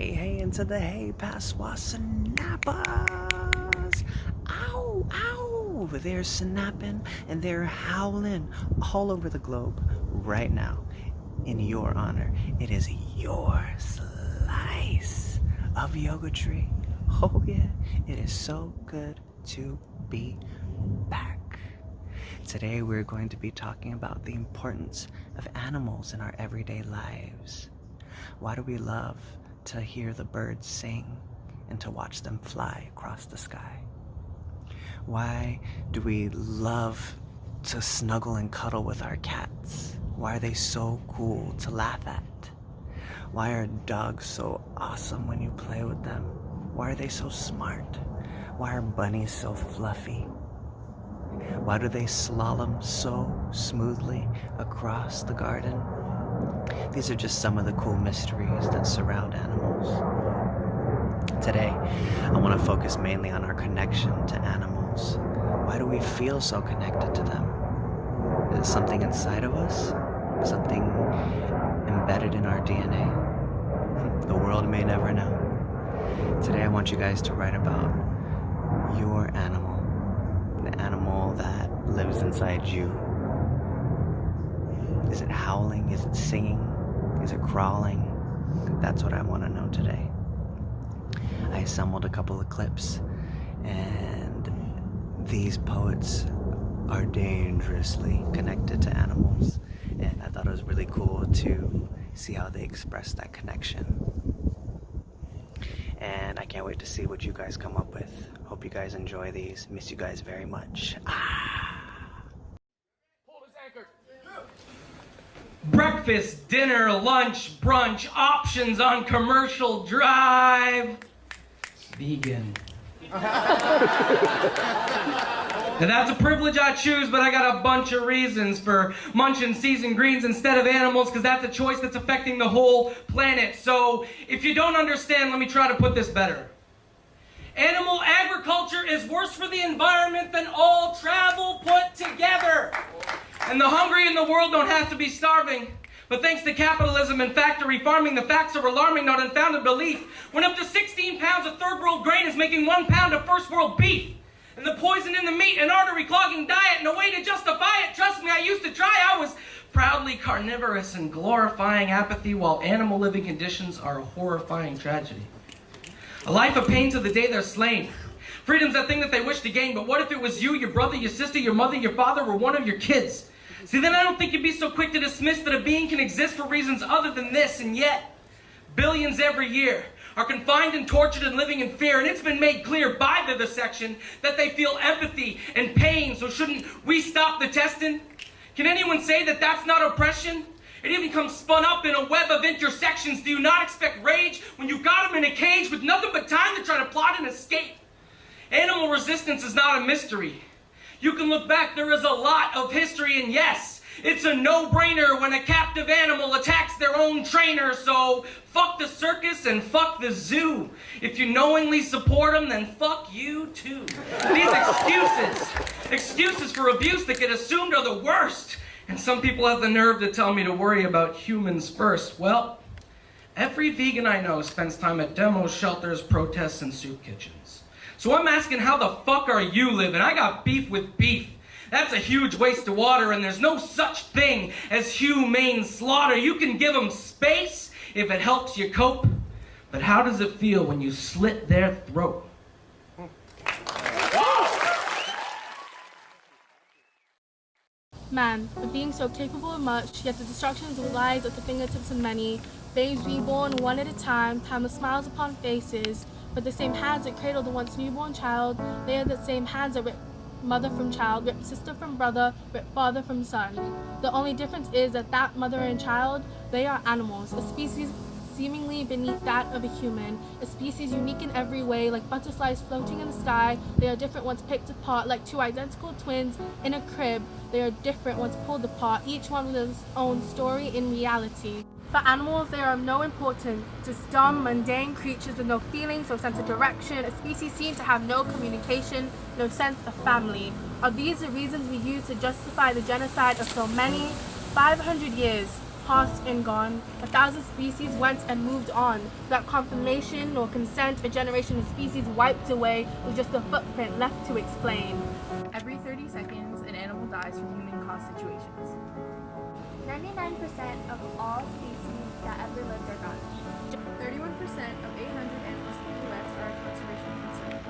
Hey, into the hey, Paswa Snappers! Ow, ow! They're snapping and they're howling all over the globe right now in your honor. It is your slice of Yogatry. Oh, yeah, it is so good to be back. Today, we're going to be talking about the importance of animals in our everyday lives. Why do we love to hear the birds sing and to watch them fly across the sky? Why do we love to snuggle and cuddle with our cats? Why are they so cool to laugh at? Why are dogs so awesome when you play with them? Why are they so smart? Why are bunnies so fluffy? Why do they slalom so smoothly across the garden? These are just some of the cool mysteries that surround animals. Today, I want to focus mainly on our connection to animals. Why do we feel so connected to them? Is it something inside of us? Something embedded in our DNA? The world may never know. Today, I want you guys to write about your animal, the animal that lives inside you. Is it howling? Is it singing? Is it crawling? That's what I want to know today. I assembled a couple of clips, and these poets are dangerously connected to animals, and I thought it was really cool to see how they express that connection. And I can't wait to see what you guys come up with. Hope you guys enjoy these. Miss you guys very much. Breakfast, dinner, lunch, brunch, options on commercial drive. Vegan. Now that's a privilege I choose, but I got a bunch of reasons for munching seasoned greens instead of animals, because that's a choice that's affecting the whole planet. So if you don't understand, let me try to put this better. Animal agriculture is worse for the environment than all travel put together. And the hungry in the world don't have to be starving. But thanks to capitalism and factory farming, the facts are alarming, not unfounded belief. When up to 16 pounds of third world grain is making 1 pound of first world beef. And the poison in the meat, an artery clogging diet, and a way to justify it. Trust me, I used to try. I was proudly carnivorous and glorifying apathy, while animal living conditions are a horrifying tragedy. A life of pain to the day they're slain. Freedom's that thing that they wish to gain, but what if it was you, your brother, your sister, your mother, your father, or one of your kids? See, then I don't think you'd be so quick to dismiss that a being can exist for reasons other than this, and yet, billions every year are confined and tortured and living in fear, and it's been made clear by vivisection that they feel empathy and pain, so shouldn't we stop the testing? Can anyone say that that's not oppression? It even comes spun up in a web of intersections. Do you not expect rage when you got them in a cage with nothing but time to try to plot an escape? Animal resistance is not a mystery. You can look back, there is a lot of history, and yes, it's a no-brainer when a captive animal attacks their own trainer, so fuck the circus and fuck the zoo. If you knowingly support them, then fuck you too. These excuses for abuse that get assumed are the worst. And some people have the nerve to tell me to worry about humans first. Well, every vegan I know spends time at demos, shelters, protests, and soup kitchens. So I'm asking, how the fuck are you living? I got beef with beef. That's a huge waste of water, and there's no such thing as humane slaughter. You can give them space if it helps you cope, but how does it feel when you slit their throat? Man, for being so capable of much, yet the destruction lies at the fingertips of many. Babes being born one at a time with smiles upon faces. But the same hands that cradle the once newborn child, they are the same hands that rip mother from child, rip sister from brother, rip father from son. The only difference is that mother and child, they are animals, a species seemingly beneath that of a human, a species unique in every way, like butterflies floating in the sky. They are different once picked apart, like two identical twins in a crib. They are different once pulled apart, each one with its own story in reality. For animals, they are of no importance, just dumb, mundane creatures with no feelings, no sense of direction, a species seen to have no communication, no sense of family. Are these the reasons we use to justify the genocide of so many? 500 years. past and gone. 1,000 species went and moved on. Without confirmation nor consent, a generation of species wiped away with just a footprint left to explain. Every 30 seconds, an animal dies from human-caused situations. 99% of all species that ever lived are gone. 31% of 800 animals in the US are a conservation concern.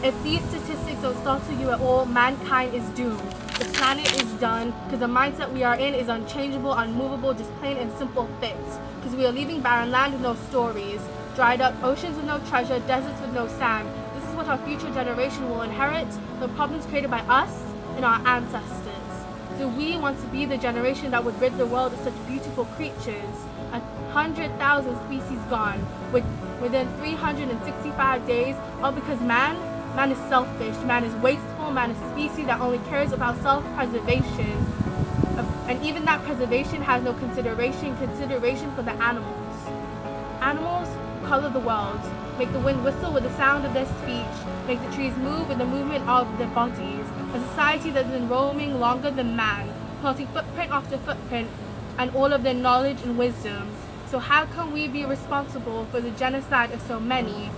If these statistics don't startle you at all, mankind is doomed. The planet is done because the mindset we are in is unchangeable, unmovable, just plain and simple fixed. Because we are leaving barren land with no stories, dried up oceans with no treasure, deserts with no sand. This is what our future generation will inherit, the problems created by us and our ancestors. So we want to be the generation that would rid the world of such beautiful creatures. 100,000 species gone within 365 days, all because man is selfish, man is wasteful, man is a species that only cares about self-preservation. And even that preservation has no consideration for the animals. Animals color the world, make the wind whistle with the sound of their speech, make the trees move with the movement of their bodies. A society that has been roaming longer than man, plotting footprint after footprint, and all of their knowledge and wisdom. So how can we be responsible for the genocide of so many?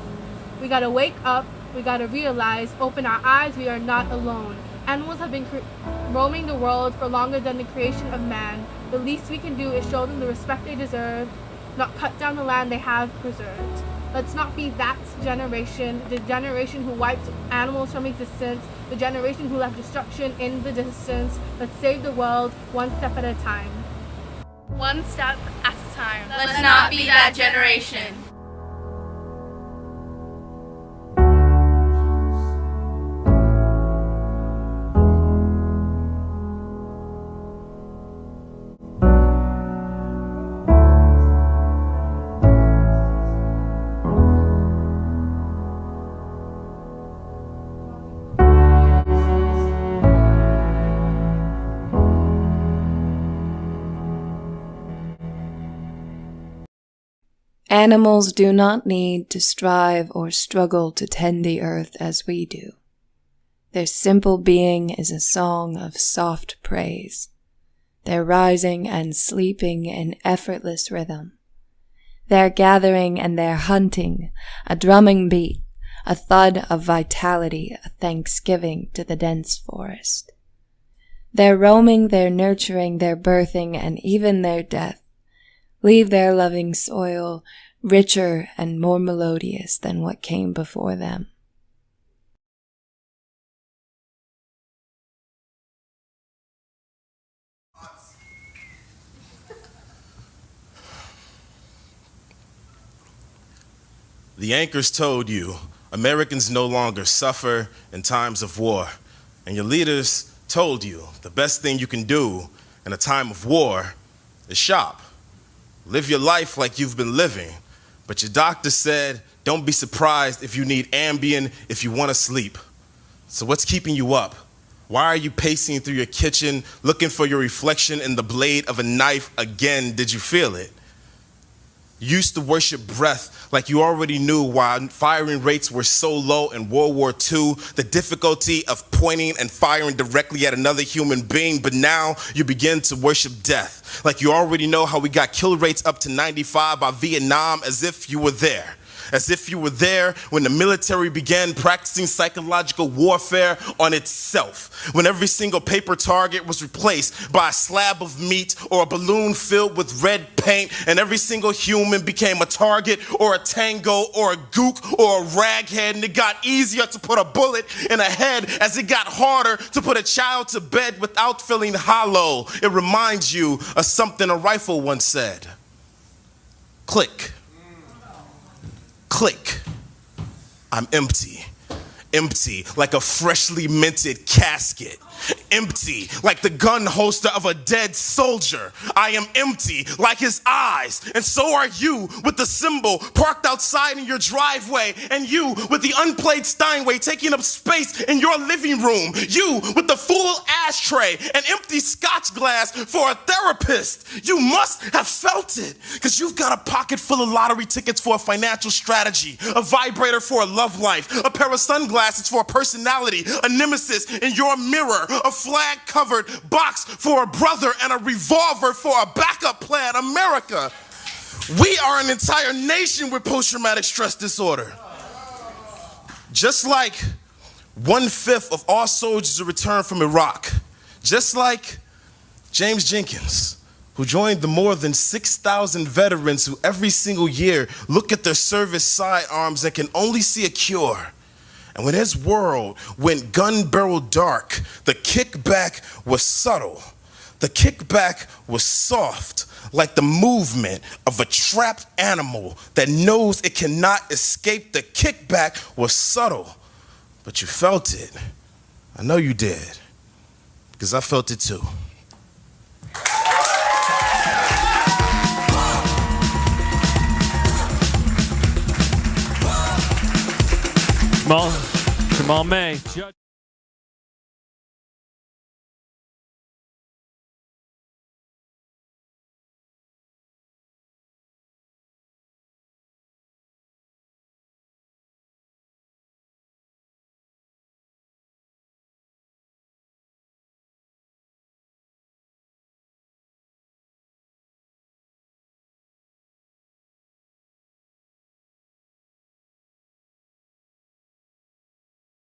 We gotta wake up, we gotta realize, open our eyes, we are not alone. Animals have been roaming the world for longer than the creation of man. The least we can do is show them the respect they deserve, not cut down the land they have preserved. Let's not be that generation, the generation who wiped animals from existence, the generation who left destruction in the distance. Let's save the world one step at a time. One step at a time. Let's not be that generation. Animals do not need to strive or struggle to tend the earth as we do. Their simple being is a song of soft praise, their rising and sleeping in effortless rhythm, their gathering and their hunting, a drumming beat, a thud of vitality, a thanksgiving to the dense forest. Their roaming, their nurturing, their birthing, and even their death leave their loving soil richer and more melodious than what came before them. The anchors told you Americans no longer suffer in times of war, and your leaders told you the best thing you can do in a time of war is shop. Live your life like you've been living, but your doctor said don't be surprised if you need Ambien if you want to sleep. So what's keeping you up? Why are you pacing through your kitchen looking for your reflection in the blade of a knife again? Did you feel it? You used to worship breath like you already knew why firing rates were so low in World War II, the difficulty of pointing and firing directly at another human being, but now you begin to worship death like you already know how we got kill rates up to 95 by Vietnam, as if you were there. As if you were there when the military began practicing psychological warfare on itself, when every single paper target was replaced by a slab of meat or a balloon filled with red paint, and every single human became a target or a tango or a gook or a raghead, and it got easier to put a bullet in a head as it got harder to put a child to bed without feeling hollow. It reminds you of something a rifle once said. Click. Click. I'm empty. Empty like a freshly minted casket. Empty like the gun holster of a dead soldier. I am empty like his eyes, and so are you, with the symbol parked outside in your driveway, and you with the unplayed Steinway taking up space in your living room. You with the full ashtray and empty scotch glass for a therapist. You must have felt it, because you've got a pocket full of lottery tickets for a financial strategy, a vibrator for a love life, a pair of sunglasses for a personality, a nemesis in your mirror, a flag-covered box for a brother, and a revolver for a backup plan. America, we are an entire nation with post-traumatic stress disorder. Just like 1/5 of all soldiers who returned from Iraq, just like James Jenkins, who joined the more than 6,000 veterans who every single year look at their service sidearms and can only see a cure. And when his world went gun barrel dark, the kickback was subtle. The kickback was soft, like the movement of a trapped animal that knows it cannot escape. The kickback was subtle, but you felt it. I know you did, because I felt it too. Jamal May.